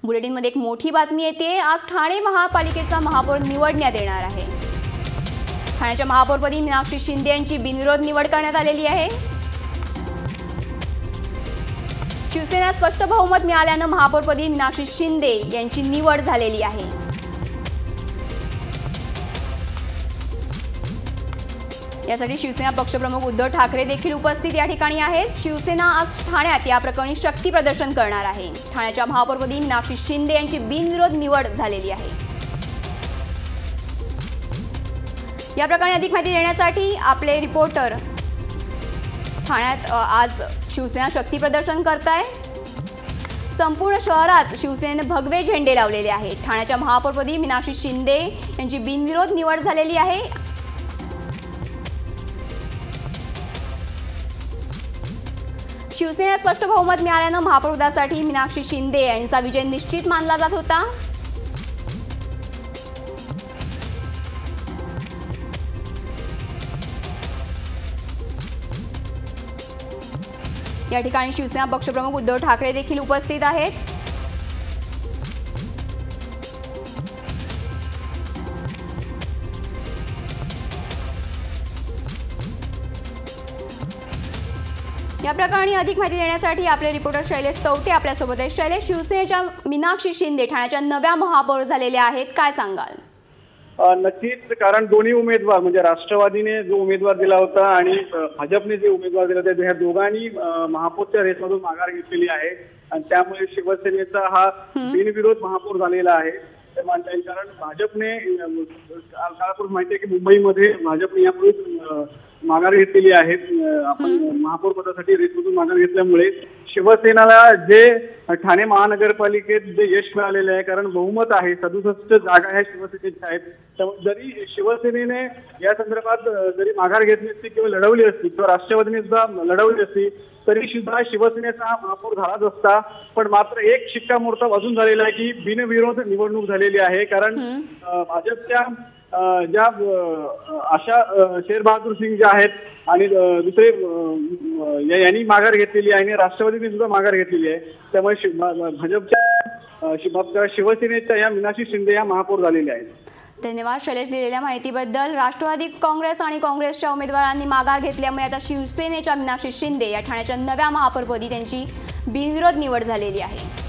बुलेटिनमध्ये एक मोठी बातमी येते। आज ठाणे महापालिकेचा महापौर निवडण्यात येणार आहे। ठाण्याच्या महापौरपदी मीनाक्षी शिंदे यांची बिनविरोध निवड करण्यात आलेली आहे। शिवसेना स्पष्ट बहुमत मिळाल्याने महापौरपदी मीनाक्षी शिंदे यांची निवड झालेली आहे। यासाठी शिवसेना पक्षप्रमुख उद्धव ठाकरे देखील उपस्थित या ठिकाणी आहेत। शिवसेना आज ठाण्यात या प्रकरणी शक्ती प्रदर्शन करणार आहे। ठाण्याच्या महापौरपदी मीनाक्षी शिंदे यांची बिनविरोध निवड झालेली आहे। या प्रकरणी अधिक माहिती देण्यासाठी आपले रिपोर्टर ठाण्यात आज शिवसेना शक्ती प्रदर्शन करताय। संपूर्ण शहरात शिवसेनेने भगवे झेंडे लावलेले आहेत। ठाण्याच्या महापौरपदी मीनाक्षी शिंदे यांची बिनविरोध निवड झालेली आहे। शिवसेना स्पष्ट बहुमत मिळाल्याने महापौरपदासाठी मीनाक्षी शिंदे यांचा विजय निश्चित मानला जात होता। या ठिकाणी शिवसेना पक्षप्रमुख उद्धव ठाकरे देखील उपस्थित आहेत। या प्रकरणी अधिक माहिती देण्यासाठी आपले रिपोर्टर शैलेश तवटे आपल्यासोबत आहेत। शैलेश, शिवसेनेच्या मीनाक्षी शिंदे ठाण्याच्या नव्या महापौर झालेल्या आहेत, काय सांगाल? नक्कीच, कारण दोन्ही उमेदवार म्हणजे राष्ट्रवादीने जो उमेदवार दिला होता आणि भाजपने जे उमेदवार दिला होता, ह्या दोघांनी महापौरच्या रेसमधून माघार घेतलेली आहे आणि त्यामुळे शिवसेनेचा हा बिनविरोध महापौर झालेला आहे ते मानता येईल। कारण भाजपने काळापूर्वी माहिती आहे की मुंबईमध्ये भाजपने यापूर्वी माघार घेतलेली आहे। आपण महापौर पदासाठी रेसमधून माघार घेतल्यामुळे शिवसेनेला जे ठाणे महानगरपालिकेत जे यश मिळालेले आहे, कारण बहुमत आहे, 67 जागा ह्या शिवसेनेच्या आहेत। त्यामुळे जरी शिवसेनेने या संदर्भात जरी माघार घेतली असती किंवा लढवली असती किंवा राष्ट्रवादीने सुद्धा लढवली असती तरी सुद्धा शिवसेनेचा हा महापौर झालाच असता। पण मात्र एक शिक्कामोर्तब अजून झालेला आहे की बिनविरोध निवडणूक झालेली आहे। कारण भाजपच्या ज्या आशा शेर बहादूर सिंग ज्या आहेत आणि दुसरे यांनी माघार घेतलेली आहे आणि राष्ट्रवादीने सुद्धा माघार घेतलेली आहे। त्यामुळे भाजपच्या शिवसेनेच्या या मीनाक्षी शिंदे या महापौर झालेल्या आहेत। धन्यवाद शैलेश दिलेल्या माहितीबद्दल। राष्ट्रवादी काँग्रेस आणि काँग्रेसच्या उमेदवारांनी माघार घेतल्यामुळे आता शिवसेनेच्या मीनाक्षी शिंदे या ठाण्याच्या नव्या महापौरपदी त्यांची बिनविरोध निवड झालेली आहे।